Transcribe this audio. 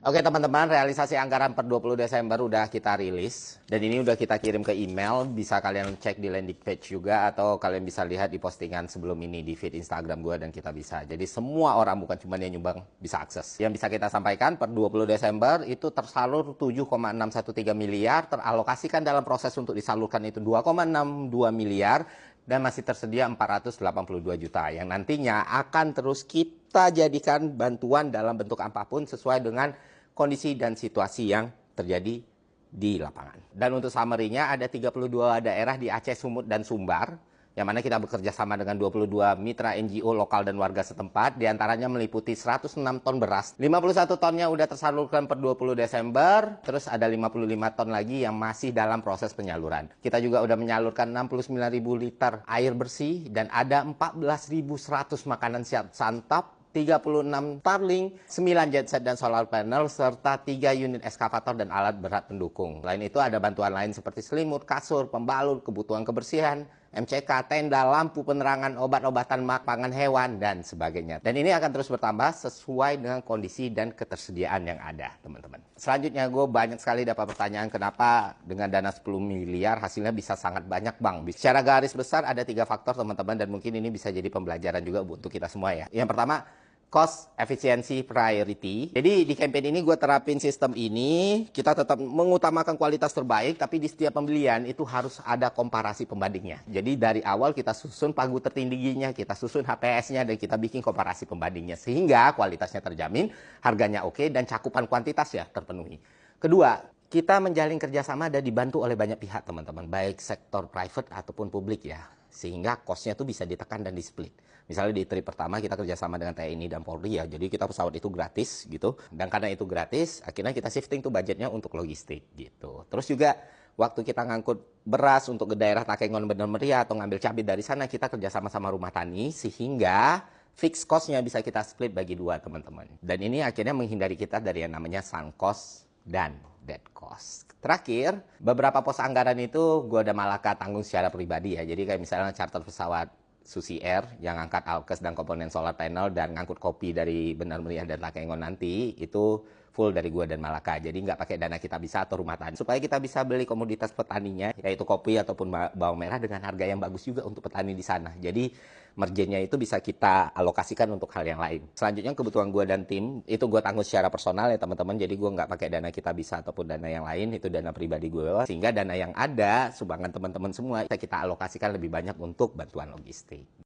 Oke teman-teman, realisasi anggaran per 20 Desember udah kita rilis. Dan ini udah kita kirim ke email. Bisa kalian cek di landing page juga. Atau kalian bisa lihat di postingan sebelum ini di feed Instagram gue dan kita bisa. Jadi semua orang, bukan cuma yang nyumbang, bisa akses. Yang bisa kita sampaikan per 20 Desember itu tersalur 7,613 miliar. Teralokasikan dalam proses untuk disalurkan itu 2,62 miliar. Dan masih tersedia 482 juta. Yang nantinya akan terus kita jadikan bantuan dalam bentuk apapun sesuai dengan kondisi dan situasi yang terjadi di lapangan. Dan untuk summary-nya ada 32 daerah di Aceh, Sumut, dan Sumbar, yang mana kita bekerja sama dengan 22 mitra NGO lokal dan warga setempat, diantaranya meliputi 106 ton beras. 51 tonnya udah tersalurkan per 20 Desember, terus ada 55 ton lagi yang masih dalam proses penyaluran. Kita juga udah menyalurkan 69.000 liter air bersih, dan ada 14.100 makanan siap santap, 36 Starlink, 9 genset dan solar panel, serta 3 unit eskavator dan alat berat pendukung. Selain itu ada bantuan lain seperti selimut, kasur, pembalut, kebutuhan kebersihan, MCK, tenda, lampu penerangan, obat-obatan, makanan hewan, dan sebagainya. Dan ini akan terus bertambah sesuai dengan kondisi dan ketersediaan yang ada, teman-teman. Selanjutnya, gue banyak sekali dapat pertanyaan kenapa dengan dana 10 miliar hasilnya bisa sangat banyak, Bang. Secara garis besar ada 3 faktor, teman-teman, dan mungkin ini bisa jadi pembelajaran juga untuk kita semua ya. Yang pertama, cost efficiency priority. Jadi di campaign ini gue terapin sistem ini, kita tetap mengutamakan kualitas terbaik, tapi di setiap pembelian itu harus ada komparasi pembandingnya. Jadi dari awal kita susun pagu tertingginya, kita susun HPS-nya, dan kita bikin komparasi pembandingnya. Sehingga kualitasnya terjamin, harganya oke, dan cakupan kuantitas ya terpenuhi. Kedua, kita menjalin kerjasama dan dibantu oleh banyak pihak, teman-teman. Baik sektor private ataupun publik ya. Sehingga cost-nya tuh bisa ditekan dan di-split. Misalnya di trip pertama kita kerjasama dengan TNI dan Polri ya, jadi kita pesawat itu gratis gitu. Dan karena itu gratis, akhirnya kita shifting tuh budgetnya untuk logistik gitu. Terus juga waktu kita ngangkut beras untuk ke daerah Takengon Bener Meriah atau ngambil cabai dari sana, kita kerjasama sama rumah tani sehingga fixed cost-nya bisa kita split bagi 2, teman-teman. Dan ini akhirnya menghindari kita dari yang namanya sunk cost dan dead cost. Terakhir, beberapa pos anggaran itu gue udah Malaka tanggung secara pribadi ya. Jadi kayak misalnya charter pesawat Susi Air yang ngangkat alkes dan komponen solar panel dan ngangkut kopi dari Benar Meriah dan Takengon nanti, itu full dari gua dan Malaka. Jadi nggak pakai dana kita bisa atau rumah tani. Supaya kita bisa beli komoditas petaninya, yaitu kopi ataupun bawang merah dengan harga yang bagus juga untuk petani di sana. Jadi marginnya itu bisa kita alokasikan untuk hal yang lain. Selanjutnya kebutuhan gua dan tim, itu gua tanggung secara personal ya teman-teman. Jadi gua nggak pakai dana kita bisa ataupun dana yang lain, itu dana pribadi gua. Sehingga dana yang ada, sumbangan teman-teman semua, kita alokasikan lebih banyak untuk bantuan logistik.